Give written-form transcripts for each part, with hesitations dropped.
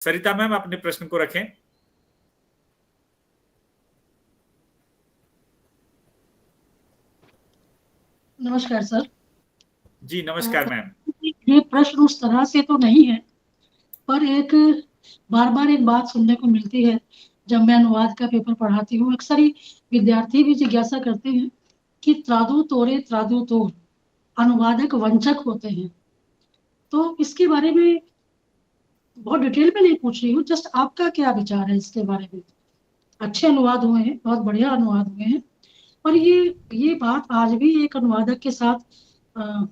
सरिता ma'am अपने प्रश्न को रखें। नमस्कार सर। जी नमस्कार मैम। ये प्रश्न उस तरह से तो नहीं है, पर एक बार बार एक बात सुनने को मिलती है। जब मैं अनुवाद का पेपर पढ़ाती हूँ, अक्सर ही विद्यार्थी भी जिज्ञासा करते हैं कि त्रादु तोड़े त्रादु तोड़, अनुवादक वंचक होते हैं। तो इसके बारे में बहुत डिटेल में नहीं पूछ रही हूँ, जस्ट आपका क्या विचार है इसके बारे में। अच्छे अनुवाद हुए हैं, बहुत बढ़िया अनुवाद हुए हैं, पर ये बात आज भी एक अनुवादक के साथ अ,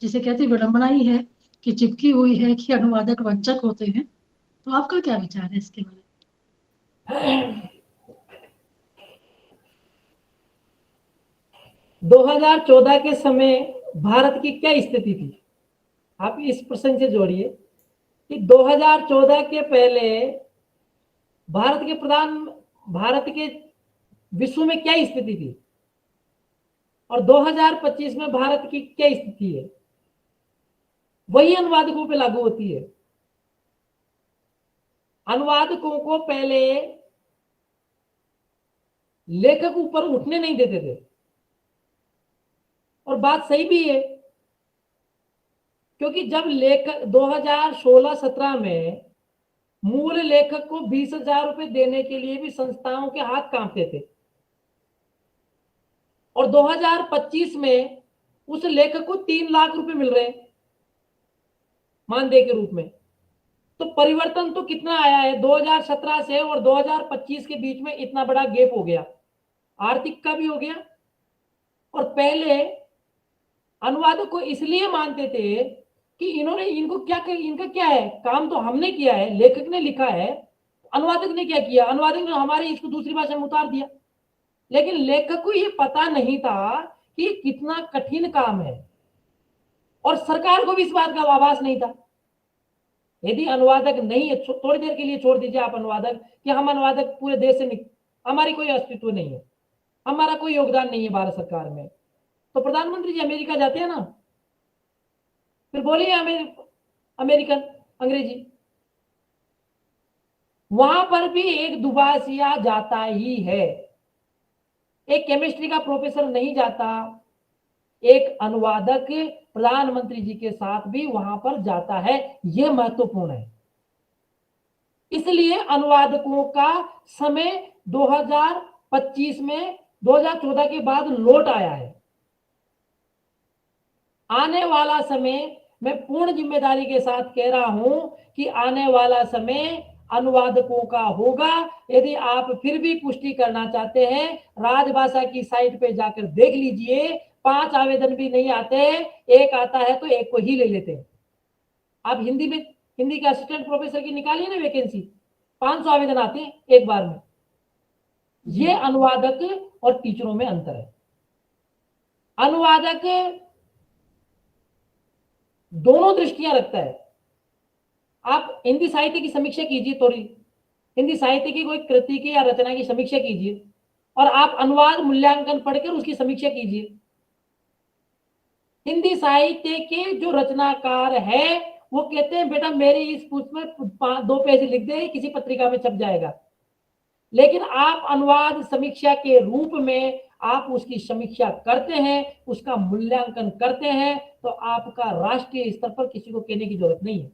जिसे कहते हैं विडंबना ही है कि चिपकी हुई है कि अनुवादक वंचक होते हैं। तो आपका क्या विचार है इसके बारे में? 2014 के समय भारत की क्या स्थिति थी, आप इस प्रश्न से जोड़िए कि 2014 के पहले भारत के विश्व में क्या स्थिति थी और 2025 में भारत की क्या स्थिति है, वही अनुवादकों पे लागू होती है। अनुवादकों को पहले लेखक ऊपर उठने नहीं देते थे, और बात सही भी है, क्योंकि जब लेखक 2016-17 में मूल लेखक को 20,000 रुपए देने के लिए भी संस्थाओं के हाथ कांपते थे, और 2025 में उस लेखक को 3 लाख रुपए मिल रहे हैं मानदेय के रूप में। तो परिवर्तन तो कितना आया है 2017 से और 2025 के बीच में, इतना बड़ा गैप हो गया, आर्थिक का भी हो गया। और पहले अनुवादक को इसलिए मानते थे कि इनका क्या है, काम तो हमने किया है, लेखक ने लिखा है, अनुवादक ने क्या किया, अनुवादक ने हमारे इसको दूसरी भाषा में उतार दिया। लेकिन लेखक को ये पता नहीं था कि कितना कठिन काम है, और सरकार को भी इस बात का आभास नहीं था। यदि अनुवादक नहीं है, थोड़ी देर के लिए छोड़ दीजिए आप अनुवादक, कि हम अनुवादक पूरे देश से हमारी कोई अस्तित्व नहीं है, हमारा कोई योगदान नहीं है भारत सरकार में, तो प्रधानमंत्री जी अमेरिका जाते हैं ना, फिर बोलिए अमेरिकन अंग्रेजी, वहां पर भी एक दुभाषिया जाता ही है, एक केमिस्ट्री का प्रोफेसर नहीं जाता, एक अनुवादक प्रधानमंत्री जी के साथ भी वहां पर जाता है, यह महत्वपूर्ण है। इसलिए अनुवादकों का समय 2025 में 2014 के बाद लौट आया है। आने वाला समय, मैं पूर्ण जिम्मेदारी के साथ कह रहा हूं कि आने वाला समय अनुवादकों का होगा। यदि आप फिर भी पुष्टि करना चाहते हैं, राजभाषा की साइट पे जाकर देख लीजिए, 5 आवेदन भी नहीं आते, एक आता है तो एक को ही ले लेते हैं। आप हिंदी के असिस्टेंट प्रोफेसर की निकालिए ना वैकेंसी, 500 आवेदन आते हैं एक बार में। ये अनुवादक और टीचरों में अंतर है। अनुवादक दोनों दृष्टियां रखता है। आप हिंदी साहित्य की समीक्षा कीजिए, थोड़ी हिंदी साहित्य की कोई कृति की या रचना की समीक्षा कीजिए, और आप अनुवाद मूल्यांकन पढ़कर उसकी समीक्षा कीजिए। हिंदी साहित्य के जो रचनाकार है वो कहते हैं बेटा मेरी इस पुस्तक में 2 पेज लिख दे, किसी पत्रिका में छप जाएगा। लेकिन आप अनुवाद समीक्षा के रूप में आप उसकी समीक्षा करते हैं, उसका मूल्यांकन करते हैं, तो आपका राष्ट्रीय स्तर पर किसी को कहने की जरूरत नहीं है।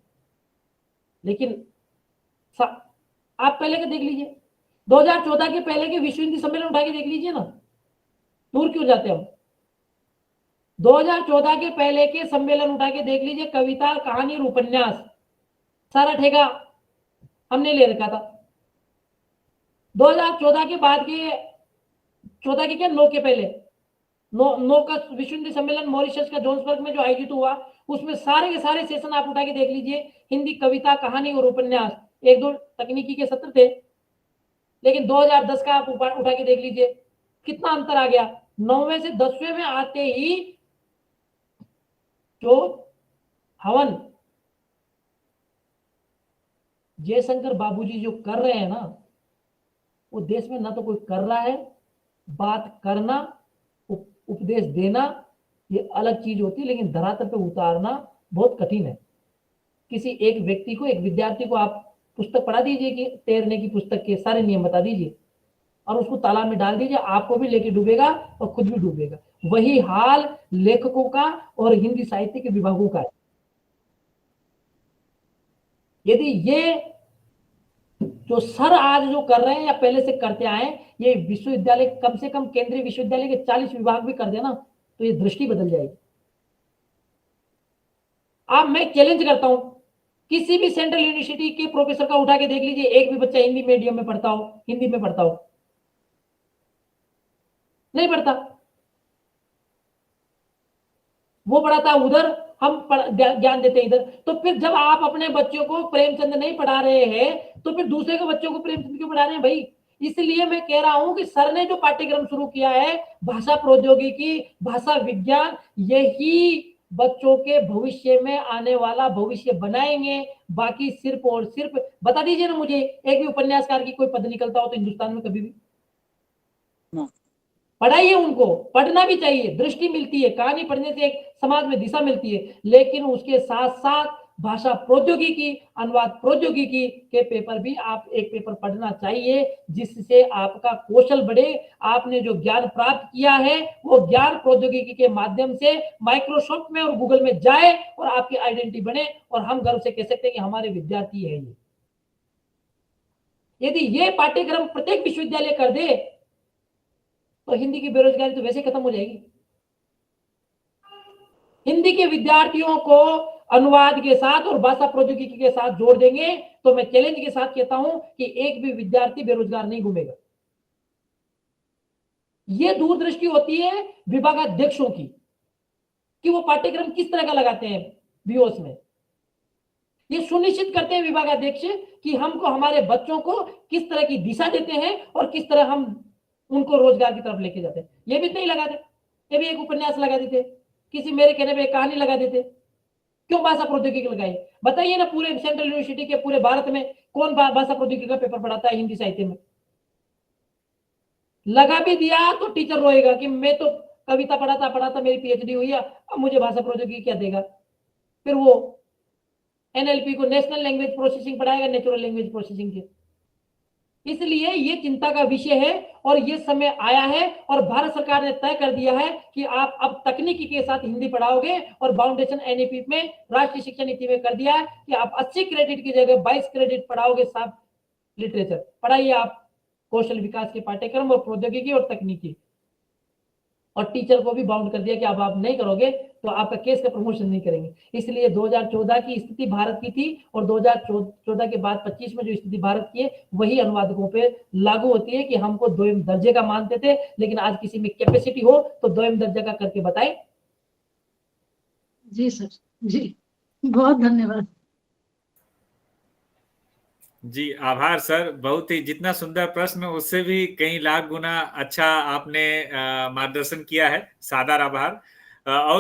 लेकिन आप पहले के देख लीजिए, 2014 के पहले के विश्व हिंदी सम्मेलन उठा के देख लीजिए ना, दूर क्यों जाते हम। 2014 के पहले के सम्मेलन उठा के देख लीजिए, कविता, कहानी और उपन्यास, सारा ठेका हमने ले रखा था। 2014 के बाद के, 14 के क्या, 9 के पहले, 9 का विश्व हिंदी सम्मेलन मॉरिशस का जोहान्सबर्ग में जो आयोजित हुआ, उसमें सारे के सारे सेशन आप उठा के देख लीजिए, हिंदी कविता, कहानी और उपन्यास, 1-2 तकनीकी के सत्र थे। लेकिन 2010 का आप उठा के देख लीजिए, कितना अंतर आ गया। 9वें से 10वें में आते ही जो हवन जयशंकर बाबूजी जो कर रहे हैं ना, वो देश में ना तो कोई कर रहा है। बात करना, उपदेश देना ये अलग चीज होती है, लेकिन धरातल पे उतारना बहुत कठिन है। किसी एक व्यक्ति को, एक विद्यार्थी को आप पुस्तक पढ़ा दीजिए कि तैरने की पुस्तक के सारे नियम बता दीजिए और उसको तालाब में डाल दीजिए, आपको भी लेके डूबेगा और खुद भी डूबेगा। वही हाल लेखकों का और हिंदी साहित्य के विभागों का है। यदि ये जो सर आज जो कर रहे हैं या पहले से करते आए, ये विश्वविद्यालय कम से कम केंद्रीय विश्वविद्यालय के 40 विभाग भी कर देना तो ये दृष्टि बदल जाएगी। अब मैं चैलेंज करता हूं, किसी भी सेंट्रल यूनिवर्सिटी के प्रोफेसर का उठा के देख लीजिए, एक भी बच्चा हिंदी मीडियम में पढ़ता हो, हिंदी में पढ़ता हो? नहीं पढ़ता। वो पढ़ाता उधर, हम ज्ञान देते इधर। तो फिर जब आप अपने बच्चों को प्रेमचंद नहीं पढ़ा रहे हैं तो फिर दूसरे के बच्चों को प्रेमचंद क्यों पढ़ा रहे हैं भाई? इसलिए मैं कह रहा हूं कि सर ने जो पाठ्यक्रम शुरू किया है भाषा प्रौद्योगिकी, भाषा विज्ञान, यही बच्चों के भविष्य में आने वाला भविष्य बनाएंगे। बाकी सिर्फ और सिर्फ बता दीजिए ना मुझे, एक भी उपन्यासकार की कोई पद निकलता हो तो हिंदुस्तान में कभी भी? पढ़ाइए, उनको पढ़ना भी चाहिए, दृष्टि मिलती है, कहानी पढ़ने से एक समाज में दिशा मिलती है। लेकिन उसके साथ साथ भाषा प्रौद्योगिकी, अनुवाद प्रौद्योगिकी के पेपर भी आप एक पेपर पढ़ना चाहिए, जिससे आपका कौशल बढ़े। आपने जो ज्ञान प्राप्त किया है वो ज्ञान प्रौद्योगिकी के माध्यम से माइक्रोसॉफ्ट में और गूगल में जाए और आपकी आइडेंटिटी बने और हम गर्व से कह सकते हैं कि हमारे विद्यार्थी है ये। यदि ये पाठ्यक्रम प्रत्येक विश्वविद्यालय कर दे तो हिंदी की बेरोजगारी तो वैसे खत्म हो जाएगी। हिंदी के विद्यार्थियों को अनुवाद के साथ और भाषा प्रौद्योगिकी के साथ जोड़ देंगे तो मैं चैलेंज के साथ कहता हूं कि एक भी विद्यार्थी बेरोजगार नहीं घूमेगा। यह दूरदृष्टि होती है विभागाध्यक्षों की कि वो पाठ्यक्रम किस तरह का लगाते हैं बीओस में। ये सुनिश्चित करते हैं विभागाध्यक्ष कि हमको हमारे बच्चों को किस तरह की दिशा देते हैं और किस तरह हम उनको रोजगार की तरफ लेके जाते हैं। ये भी नहीं लगा दे, ये भी एक उपन्यास लगा देते, किसी मेरे कहने पे एक कहानी लगा देते। क्यों भाषा प्रौद्योगिकी लगाई? बताइए ना, पूरे सेंट्रल यूनिवर्सिटी के पूरे भारत में कौन भाषा प्रौद्योगिकी का पेपर पढ़ाता है हिंदी साहित्य में? लगा भी दिया तो टीचर रोएगा कि मैं तो कविता पढ़ाता मेरी पीएचडी हुई है, अब मुझे भाषा प्रौद्योगिकी क्या देगा? फिर वो एनएलपी को नेशनल लैंग्वेज प्रोसेसिंग पढ़ाएगा, नेचुरल लैंग्वेज प्रोसेसिंग के। इसलिए ये चिंता का विषय है और ये समय आया है और भारत सरकार ने तय कर दिया है कि आप अब तकनीकी के साथ हिंदी पढ़ाओगे और फाउंडेशन एनईपी में राष्ट्रीय शिक्षा नीति में कर दिया है कि आप 80 क्रेडिट की जगह 22 क्रेडिट पढ़ाओगे। साफ लिटरेचर पढ़ाइए आप, कौशल विकास के पाठ्यक्रम और प्रौद्योगिकी और तकनीकी। और टीचर को भी बाउंड कर दिया कि अब आप नहीं करोगे तो आपका केस का प्रमोशन नहीं करेंगे। इसलिए 2014 की स्थिति भारत की थी और 2014 के बाद 25 में जो स्थिति भारत की है वही अनुवादकों पे लागू होती है कि हमको द्वयम दर्जे का मानते थे, लेकिन आज किसी में कैपेसिटी हो तो द्वयम दर्जे का करके बताए। जी सर, जी बहुत धन्यवाद। जी आभार सर, बहुत ही जितना सुंदर प्रश्न उससे भी कई लाख गुना अच्छा आपने मार्गदर्शन किया है। सादर आभार। और